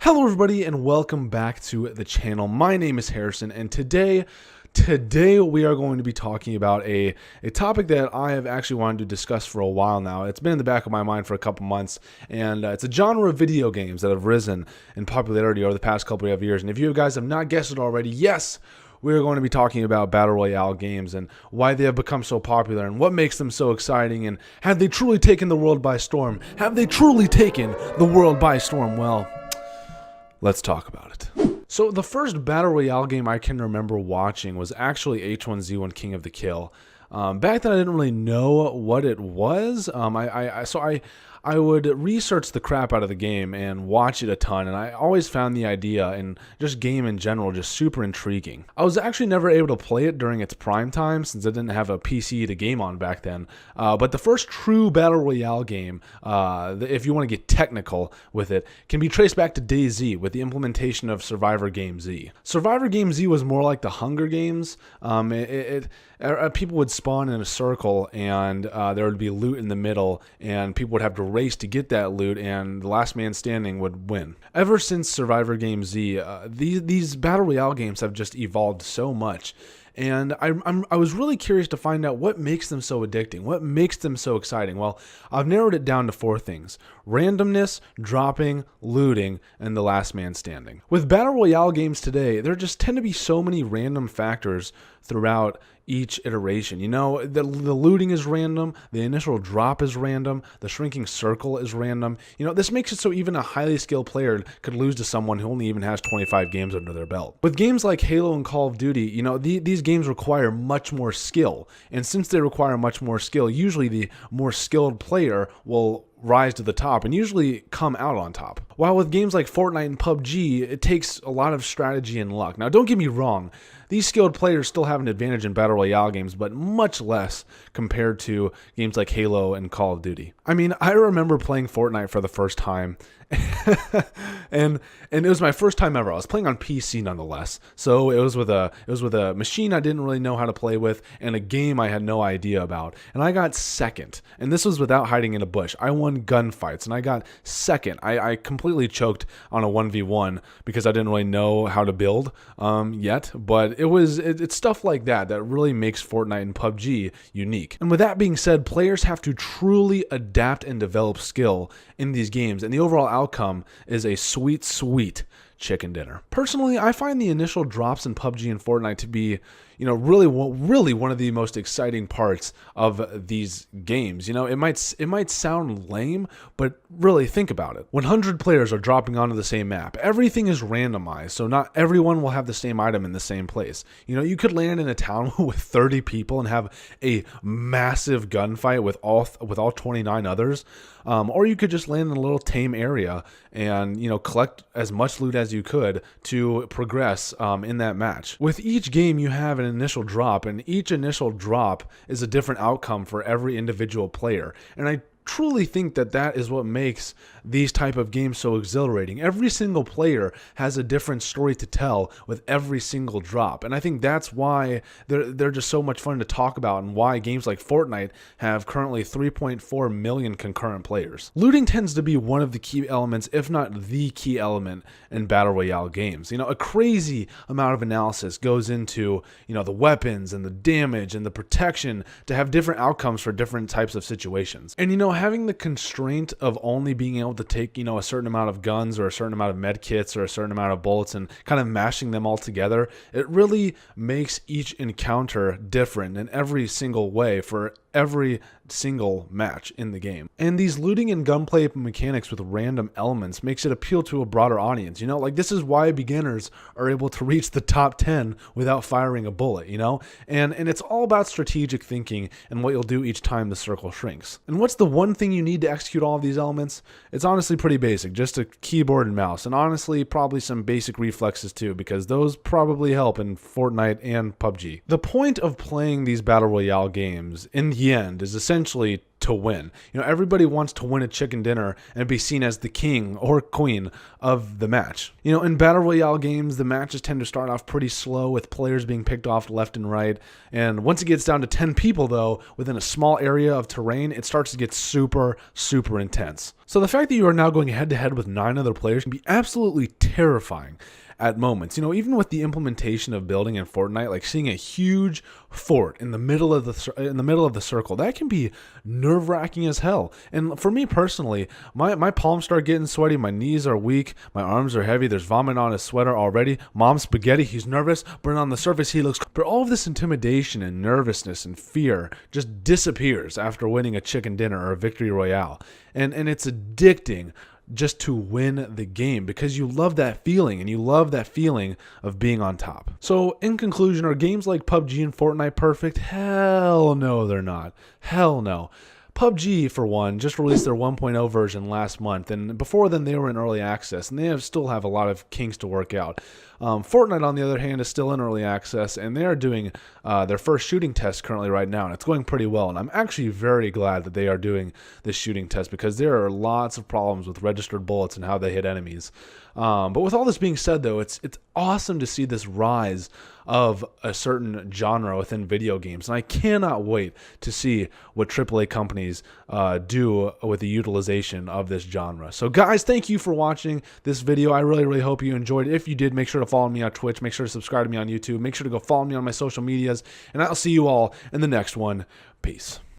Hello everybody and welcome back to the channel. My name is Harrison and today we are going to be talking about a topic that I have actually wanted to discuss for a while now. It's been in the back of my mind for a couple months, and it's a genre of video games that have risen in popularity over the past couple of years. And if you guys have not guessed it already, yes, we're going to be talking about Battle Royale games and why they have become so popular and what makes them so exciting, and have they truly taken the world by storm? Have they truly taken the world by storm? Well, let's talk about it. So the first Battle Royale game I can remember watching was actually H1Z1 King of the Kill. Back then I didn't really know what it was. I would research the crap out of the game and watch it a ton, and I always found the idea and just game in general just super intriguing. I was actually never able to play it during its prime time since I didn't have a PC to game on back then, but the first true Battle Royale game, if you want to get technical with it, can be traced back to DayZ with the implementation of Survivor Game Z. Survivor Game Z was more like the Hunger Games. People would spawn in a circle, and there would be loot in the middle, and people would have to race to get that loot, and the last man standing would win. Ever since Survivor Game Z, these Battle Royale games have just evolved so much. And I was really curious to find out what makes them so addicting, what makes them so exciting. Well, I've narrowed it down to 4 things: randomness, dropping, looting, and the last man standing. With Battle Royale games today, there just tend to be so many random factors throughout each iteration. You know, the looting is random, the initial drop is random, the shrinking circle is random. You know, this makes it so even a highly skilled player could lose to someone who only even has 25 games under their belt. With games like Halo and Call of Duty, you know, these games require much more skill. And since they require much more skill, usually the more skilled player will rise to the top and usually come out on top. While with games like Fortnite and PUBG, it takes a lot of strategy and luck. Now, don't get me wrong, these skilled players still have an advantage in Battle Royale games, but much less compared to games like Halo and Call of Duty. I mean, I remember playing Fortnite for the first time, and it was my first time ever. I was playing on PC nonetheless, so it was with a machine I didn't really know how to play with, and a game I had no idea about, and I got second. And this was without hiding in a bush. I won gunfights, and I got second. I completely choked on a 1v1 because I didn't really know how to build yet, but it's stuff like that that really makes Fortnite and PUBG unique. And with that being said, players have to truly adapt and develop skill in these games, and the overall outcome is a sweet, sweet chicken dinner. Personally, I find the initial drops in PUBG and Fortnite to be, you know, really one of the most exciting parts of these games. You know, it might sound lame, but really think about it. 100 players are dropping onto the same map. Everything is randomized, so not everyone will have the same item in the same place. You know, you could land in a town with 30 people and have a massive gunfight with all 29 others, or you could just land in a little tame area and, you know, collect as much loot as you could to progress in that match. With each game, you have an initial drop, and each initial drop is a different outcome for every individual player. And I truly think that is what makes these type of games so exhilarating. Every single player has a different story to tell with every single drop, and I think that's why they're just so much fun to talk about, and why games like Fortnite have currently 3.4 million concurrent players. Looting tends to be one of the key elements, if not the key element, in Battle Royale games. You know, a crazy amount of analysis goes into, you know, the weapons and the damage and the protection to have different outcomes for different types of situations. And, you know, having the constraint of only being able to take, you know, a certain amount of guns or a certain amount of med kits or a certain amount of bullets and kind of mashing them all together, it really makes each encounter different in every single way for every single match in the game. And these looting and gunplay mechanics with random elements makes it appeal to a broader audience. You know, like, this is why beginners are able to reach the top 10 without firing a bullet, you know? And it's all about strategic thinking and what you'll do each time the circle shrinks. And what's the one thing you need to execute all of these elements? It's honestly pretty basic, just a keyboard and mouse, and honestly probably some basic reflexes too, because those probably help in Fortnite and PUBG. The point of playing these Battle Royale games in the end is essentially essentially to win. Everybody wants to win a chicken dinner and be seen as the king or queen of the match. In Battle Royale games, the matches tend to start off pretty slow with players being picked off left and right. And once it gets down to 10 people, though, within a small area of terrain, it starts to get super, super intense. So the fact that you are now going head to head with 9 other players can be absolutely terrifying at moments. Even with the implementation of building in Fortnite, like seeing a huge fort in the middle of the circle, that can be nerve-wracking as hell. And for me personally, my palms start getting sweaty, my knees are weak, my arms are heavy, there's vomit on his sweater already. Mom's spaghetti, he's nervous, but on the surface he looks. But all of this intimidation and nervousness and fear just disappears after winning a chicken dinner or a victory royale. And it's addicting just to win the game, because you love that feeling, and you love that feeling of being on top. So in conclusion, are games like PUBG and Fortnite perfect? Hell no, they're not. Hell no. PUBG, for one, just released their 1.0 version last month, and before then they were in early access, and they still have a lot of kinks to work out. Fortnite, on the other hand, is still in early access, and they are doing their first shooting test currently right now, and it's going pretty well. And I'm actually very glad that they are doing this shooting test, because there are lots of problems with registered bullets and how they hit enemies. But with all this being said, though, it's awesome to see this rise of a certain genre within video games, and I cannot wait to see what AAA companies do with the utilization of this genre. So guys, thank you for watching this video. I really, really hope you enjoyed it. If you did, make sure to follow me on Twitch, make sure to subscribe to me on YouTube, make sure to go follow me on my social medias, and I'll see you all in the next one. Peace.